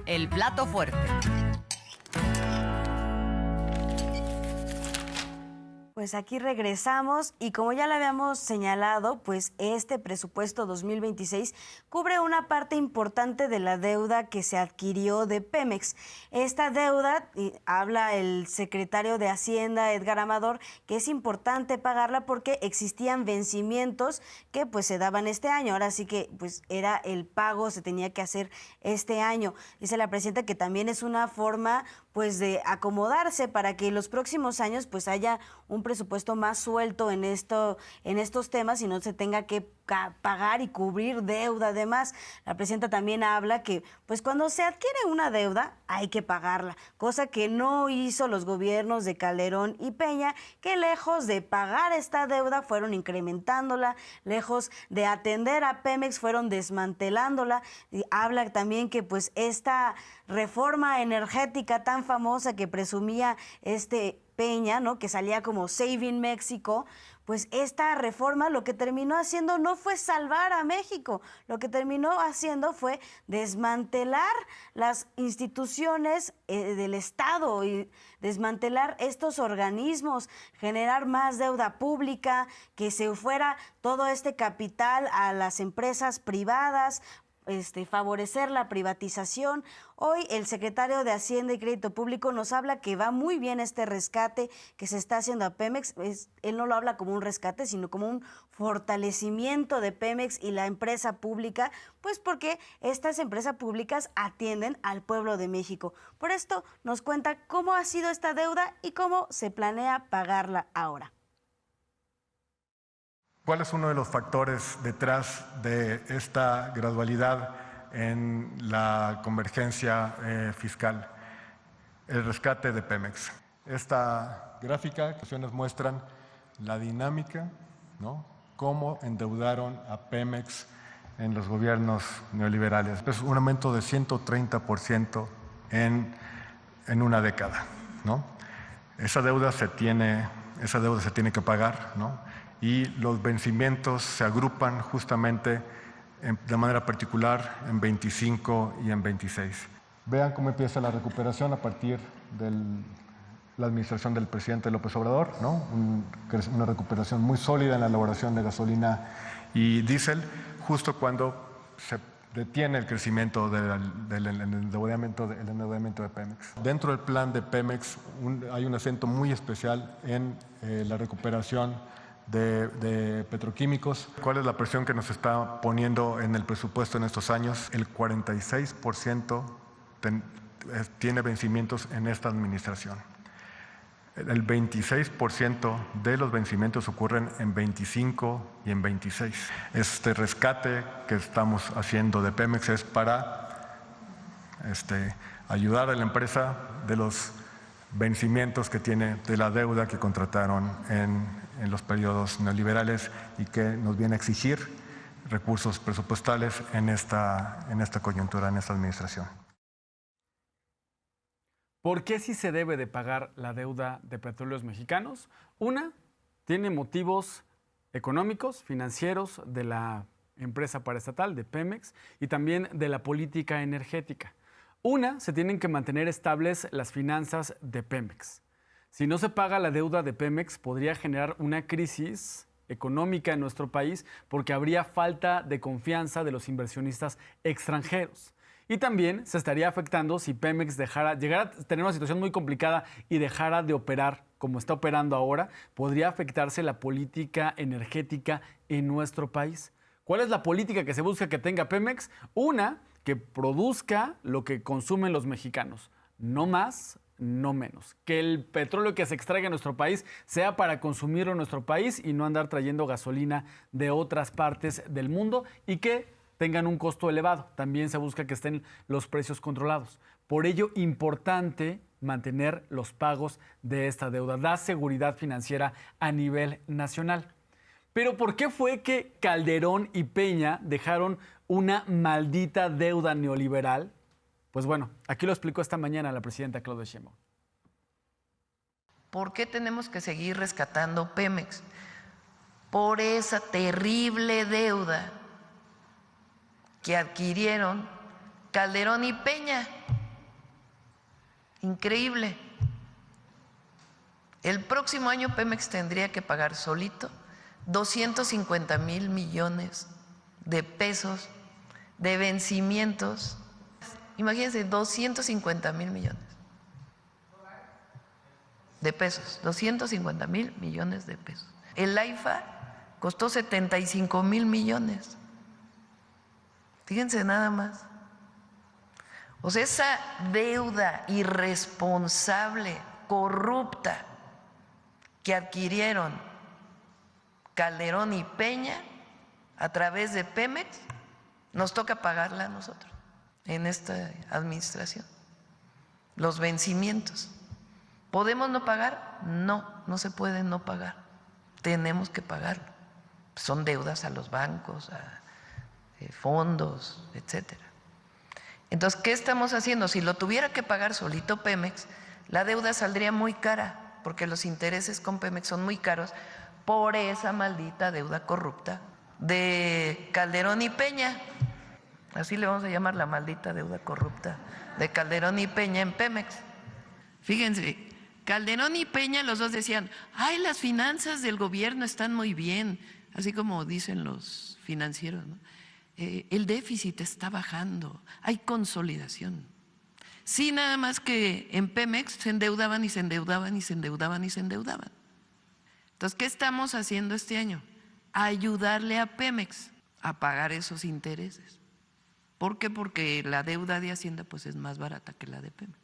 el plato fuerte. Pues aquí regresamos y como ya lo habíamos señalado, pues este presupuesto 2026 cubre una parte importante de la deuda que se adquirió de Pemex. Esta deuda, habla el secretario de Hacienda, Edgar Amador, que es importante pagarla porque existían vencimientos que pues se daban este año. Ahora sí que pues era el pago, se tenía que hacer este año. Dice la presidenta que también es una forma pues de acomodarse para que en los próximos años pues haya un presupuesto más suelto en estos temas y no se tenga que pagar y cubrir deuda. Además, la presidenta también habla que pues cuando se adquiere una deuda hay que pagarla, cosa que no hizo los gobiernos de Calderón y Peña, que lejos de pagar esta deuda fueron incrementándola, lejos de atender a Pemex fueron desmantelándola. Y habla también que pues esta reforma energética tan famosa que presumía Peña, ¿no?, que salía como Saving México, pues esta reforma lo que terminó haciendo no fue salvar a México, lo que terminó haciendo fue desmantelar las instituciones del Estado y desmantelar estos organismos, generar más deuda pública, que se fuera todo este capital a las empresas privadas, favorecer la privatización. Hoy el secretario de Hacienda y Crédito Público nos habla que va muy bien este rescate que se está haciendo a Pemex. Él no lo habla como un rescate, sino como un fortalecimiento de Pemex y la empresa pública, pues porque estas empresas públicas atienden al pueblo de México. Por esto nos cuenta cómo ha sido esta deuda y cómo se planea pagarla ahora. ¿Cuál es uno de los factores detrás de esta gradualidad en la convergencia fiscal? El rescate de Pemex. Esta gráfica que nos muestran la dinámica, ¿no?, cómo endeudaron a Pemex en los gobiernos neoliberales. Es un aumento de 130% en una década, ¿no? Esa deuda se tiene que pagar, ¿no? Y los vencimientos se agrupan justamente de manera particular en 25 y en 26. Vean cómo empieza la recuperación a partir de la administración del presidente López Obrador, ¿no? Una recuperación muy sólida en la elaboración de gasolina y diésel, justo cuando se detiene el crecimiento del endeudamiento de Pemex. Dentro del plan de Pemex hay un acento muy especial en la recuperación de petroquímicos. ¿Cuál es la presión que nos está poniendo en el presupuesto en estos años? El 46% tiene vencimientos en esta administración. El 26% de los vencimientos ocurren en 25 y en 26. Este rescate que estamos haciendo de Pemex es para ayudar a la empresa de los vencimientos que tiene, de la deuda que contrataron en los periodos neoliberales y que nos viene a exigir recursos presupuestales en esta coyuntura, en esta administración. ¿Por qué sí se debe de pagar la deuda de Petróleos Mexicanos? Una, tiene motivos económicos, financieros de la empresa paraestatal, de Pemex, y también de la política energética. Una, se tienen que mantener estables las finanzas de Pemex. Si no se paga la deuda de Pemex, podría generar una crisis económica en nuestro país porque habría falta de confianza de los inversionistas extranjeros. Y también se estaría afectando si Pemex llegara a tener una situación muy complicada y dejara de operar como está operando ahora, podría afectarse la política energética en nuestro país. ¿Cuál es la política que se busca que tenga Pemex? Una, que produzca lo que consumen los mexicanos, no más, no menos. Que el petróleo que se extraiga en nuestro país sea para consumirlo en nuestro país y no andar trayendo gasolina de otras partes del mundo y que tengan un costo elevado. También se busca que estén los precios controlados. Por ello, importante mantener los pagos de esta deuda. Da seguridad financiera a nivel nacional. Pero ¿por qué fue que Calderón y Peña dejaron una maldita deuda neoliberal? Pues bueno, aquí lo explicó esta mañana la presidenta Claudia Sheinbaum. ¿Por qué tenemos que seguir rescatando Pemex? Por esa terrible deuda que adquirieron Calderón y Peña. Increíble. El próximo año Pemex tendría que pagar solito 250,000 millones de pesos de vencimientos. Imagínense, 250,000 millones de pesos, 250,000 millones de pesos. El AIFA costó 75,000 millones. Fíjense nada más. O sea, esa deuda irresponsable, corrupta, que adquirieron Calderón y Peña a través de Pemex, nos toca pagarla a nosotros en esta administración. Los vencimientos. ¿Podemos no pagar? No, no se puede no pagar. Tenemos que pagarlo. Son deudas a los bancos, a fondos, etcétera. Entonces, ¿qué estamos haciendo? Si lo tuviera que pagar solito Pemex, la deuda saldría muy cara, porque los intereses con Pemex son muy caros por esa maldita deuda corrupta de Calderón y Peña. Así le vamos a llamar, la maldita deuda corrupta de Calderón y Peña en Pemex. Fíjense, Calderón y Peña los dos decían, ay, las finanzas del gobierno están muy bien, así como dicen los financieros, ¿no? El déficit está bajando, hay consolidación. Sí, nada más que en Pemex se endeudaban y se endeudaban y se endeudaban y se endeudaban. Entonces, ¿qué estamos haciendo este año? Ayudarle a Pemex a pagar esos intereses. ¿Por qué? Porque la deuda de Hacienda pues es más barata que la de Pemex.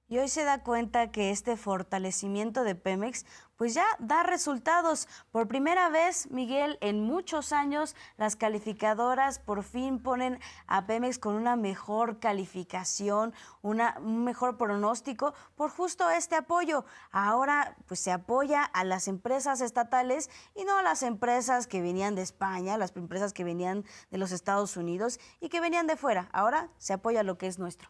Y hoy se da cuenta que este fortalecimiento de Pemex pues ya da resultados. Por primera vez, Miguel, en muchos años, las calificadoras por fin ponen a Pemex con una mejor calificación, un mejor pronóstico por justo este apoyo. Ahora pues se apoya a las empresas estatales y no a las empresas que venían de España, las empresas que venían de los Estados Unidos y que venían de fuera. Ahora se apoya lo que es nuestro.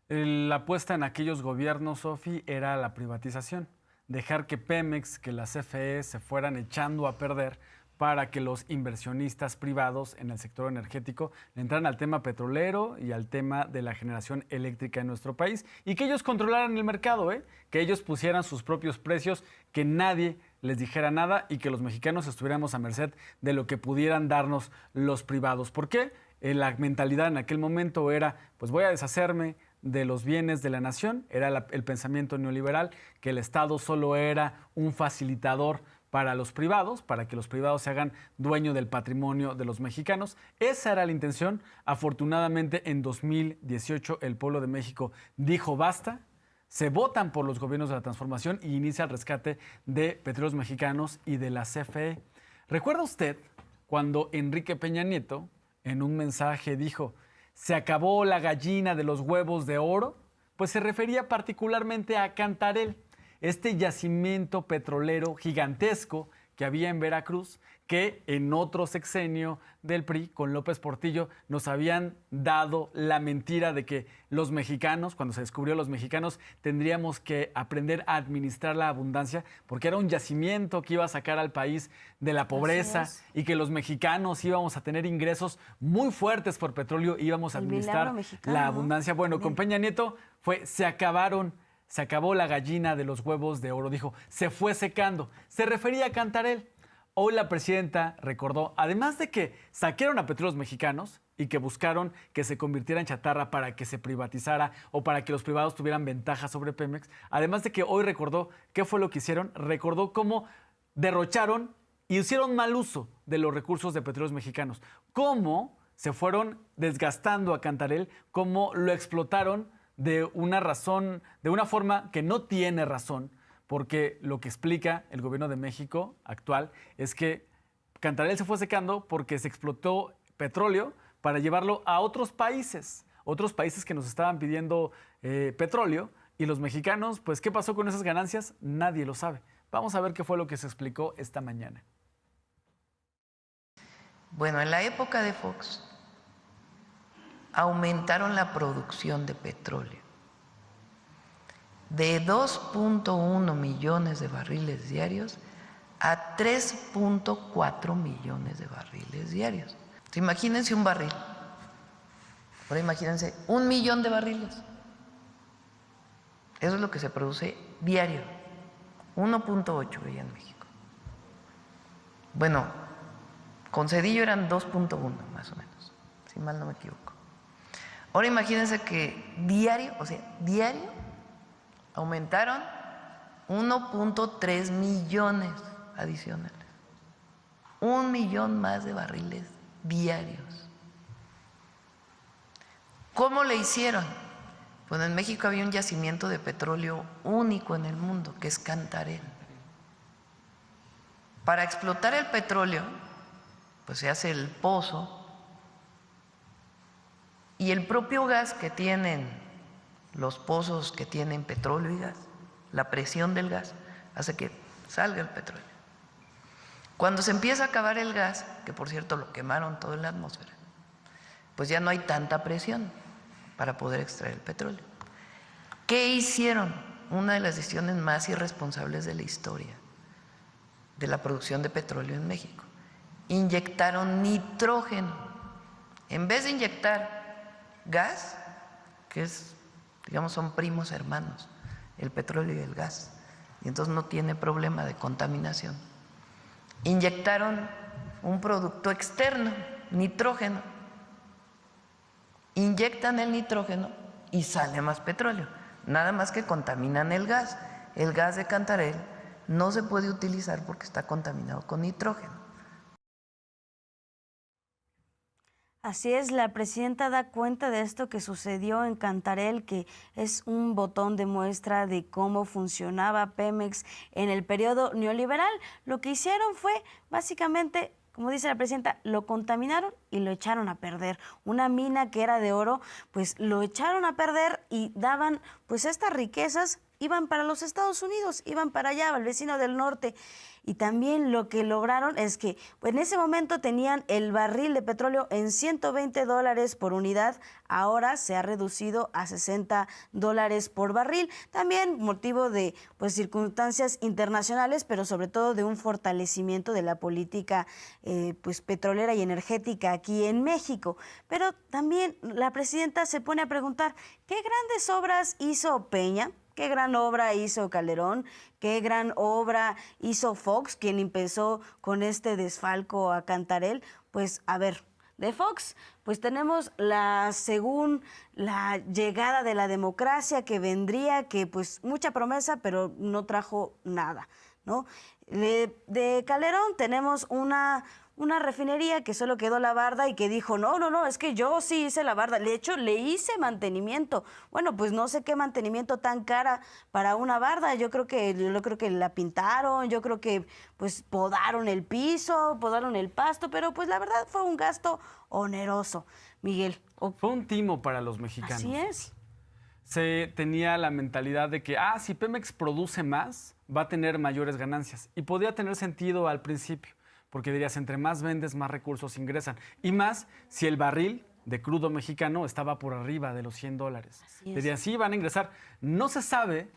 La apuesta en aquellos gobiernos, Sofi, era la privatización. Dejar que Pemex, que la CFE se fueran echando a perder para que los inversionistas privados en el sector energético le entraran al tema petrolero y al tema de la generación eléctrica en nuestro país y que ellos controlaran el mercado, que ellos pusieran sus propios precios, que nadie les dijera nada y que los mexicanos estuviéramos a merced de lo que pudieran darnos los privados. ¿Por qué? La mentalidad en aquel momento era, pues voy a deshacerme de los bienes de la nación, era el pensamiento neoliberal, que el Estado solo era un facilitador para los privados, para que los privados se hagan dueño del patrimonio de los mexicanos. Esa era la intención. Afortunadamente, en 2018 el pueblo de México dijo basta, se votan por los gobiernos de la transformación y inicia el rescate de Petróleos Mexicanos y de la CFE. ¿Recuerda usted cuando Enrique Peña Nieto en un mensaje dijo: ¿se acabó la gallina de los huevos de oro? Pues se refería particularmente a Cantarell, este yacimiento petrolero gigantesco que había en Veracruz, que en otro sexenio del PRI, con López Portillo, nos habían dado la mentira de que los mexicanos, cuando se descubrió los mexicanos, tendríamos que aprender a administrar la abundancia, porque era un yacimiento que iba a sacar al país de la pobreza y que los mexicanos íbamos a tener ingresos muy fuertes por petróleo y íbamos a administrar la abundancia. Bueno, con Peña Nieto se acabó la gallina de los huevos de oro, dijo, se fue secando. Se refería a Cantarell. Hoy la presidenta recordó, además de que saquearon a Petróleos Mexicanos y que buscaron que se convirtiera en chatarra para que se privatizara o para que los privados tuvieran ventaja sobre Pemex, además de que hoy recordó qué fue lo que hicieron, recordó cómo derrocharon y hicieron mal uso de los recursos de Petróleos Mexicanos, cómo se fueron desgastando a Cantarell, cómo lo explotaron de una forma que no tiene razón, porque lo que explica el gobierno de México actual es que Cantarell se fue secando porque se explotó petróleo para llevarlo a otros países que nos estaban pidiendo petróleo, y los mexicanos, pues, ¿qué pasó con esas ganancias? Nadie lo sabe. Vamos a ver qué fue lo que se explicó esta mañana. Bueno, en la época de Fox aumentaron la producción de petróleo de 2.1 millones de barriles diarios a 3.4 millones de barriles diarios. Imagínense un barril Ahora imagínense, 1 millón de barriles. Eso es lo que se produce diario. 1.8 veía en México. Bueno, con Cedillo eran 2.1 más o menos, si mal no me equivoco. Ahora imagínense que diario aumentaron 1.3 millones adicionales. 1 millón más de barriles diarios. ¿Cómo le hicieron? Bueno, en México había un yacimiento de petróleo único en el mundo, que es Cantarell. Para explotar el petróleo, pues se hace el pozo y el propio gas que tienen los pozos que tienen petróleo y gas, la presión del gas hace que salga el petróleo. Cuando se empieza a acabar el gas, que por cierto lo quemaron todo en la atmósfera, pues ya no hay tanta presión para poder extraer el petróleo. ¿Qué hicieron? Una de las decisiones más irresponsables de la historia de la producción de petróleo en México. Inyectaron nitrógeno. En vez de inyectar gas, que es, digamos, son primos hermanos, el petróleo y el gas, y entonces no tiene problema de contaminación. Inyectaron un producto externo, nitrógeno. Inyectan el nitrógeno y sale más petróleo, nada más que contaminan el gas. El gas de Cantarell no se puede utilizar porque está contaminado con nitrógeno. Así es, la presidenta da cuenta de esto que sucedió en Cantarell, que es un botón de muestra de cómo funcionaba Pemex en el periodo neoliberal. Lo que hicieron fue básicamente, como dice la presidenta, lo contaminaron y lo echaron a perder. Una mina que era de oro, pues lo echaron a perder y daban, pues estas riquezas iban para los Estados Unidos, iban para allá, al vecino del norte. Y también lo que lograron es que pues en ese momento tenían el barril de petróleo en $120 por unidad, ahora se ha reducido a $60 por barril, también motivo de pues circunstancias internacionales, pero sobre todo de un fortalecimiento de la política pues petrolera y energética aquí en México. Pero también la presidenta se pone a preguntar, ¿qué grandes obras hizo Peña? ¿Qué gran obra hizo Calderón? ¿Qué gran obra hizo Fox, quien empezó con este desfalco a Cantarell? Pues, a ver, de Fox, pues tenemos según la llegada de la democracia que vendría, que pues mucha promesa, pero no trajo nada, ¿no? De Calderón tenemos una refinería que solo quedó la barda y que dijo, no, es que yo sí hice la barda, de hecho le hice mantenimiento. Bueno, pues no sé qué mantenimiento tan cara para una barda, yo creo que la pintaron, yo creo que pues podaron el piso, podaron el pasto, pero pues la verdad fue un gasto oneroso, Miguel. Fue un timo para los mexicanos. Así es. Se tenía la mentalidad de que, si Pemex produce más, va a tener mayores ganancias. Y podía tener sentido al principio, porque dirías, entre más vendes, más recursos ingresan. Y más si el barril de crudo mexicano estaba por arriba de los $100. Dirían, sí, van a ingresar. No se sabe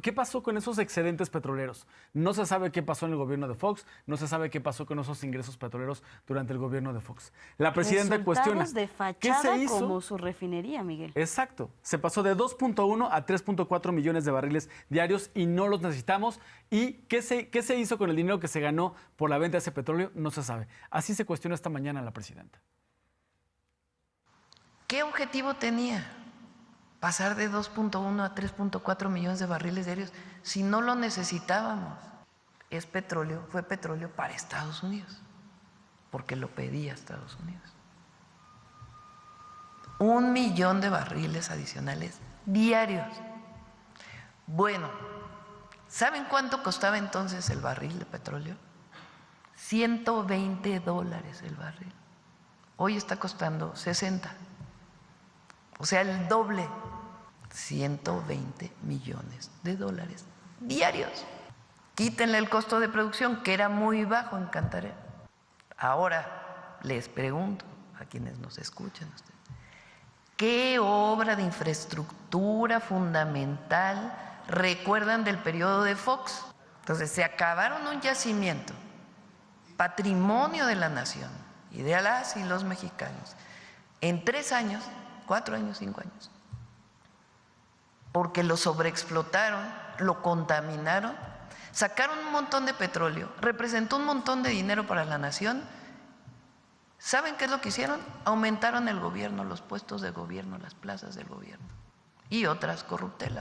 qué pasó con esos excedentes petroleros. No se sabe qué pasó en el gobierno de Fox. No se sabe qué pasó con esos ingresos petroleros durante el gobierno de Fox. La presidenta cuestiona, de fachada, ¿qué se hizo? Como su refinería, Miguel. Exacto. Se pasó de 2.1 a 3.4 millones de barriles diarios y no los necesitamos. ¿Y qué se hizo con el dinero que se ganó por la venta de ese petróleo? No se sabe. Así se cuestiona esta mañana la presidenta. ¿Qué objetivo tenía? Pasar de 2.1 a 3.4 millones de barriles diarios si no lo necesitábamos. Fue petróleo para Estados Unidos, porque lo pedía Estados Unidos. 1 millón de barriles adicionales diarios. Bueno, ¿saben cuánto costaba entonces el barril de petróleo? $120 el barril. Hoy está costando 60. O sea, el doble. 120 millones de dólares diarios. Quítenle el costo de producción, que era muy bajo en Cantarell. Ahora les pregunto a quienes nos escuchan ustedes, ¿qué obra de infraestructura fundamental recuerdan del periodo de Fox? Entonces, se acabaron un yacimiento, patrimonio de la nación y de las y los mexicanos. En 3 años 4 años, 5 años. Porque lo sobreexplotaron, lo contaminaron, sacaron un montón de petróleo, representó un montón de dinero para la nación. ¿Saben qué es lo que hicieron? Aumentaron el gobierno, los puestos de gobierno, las plazas del gobierno y otras corruptelas.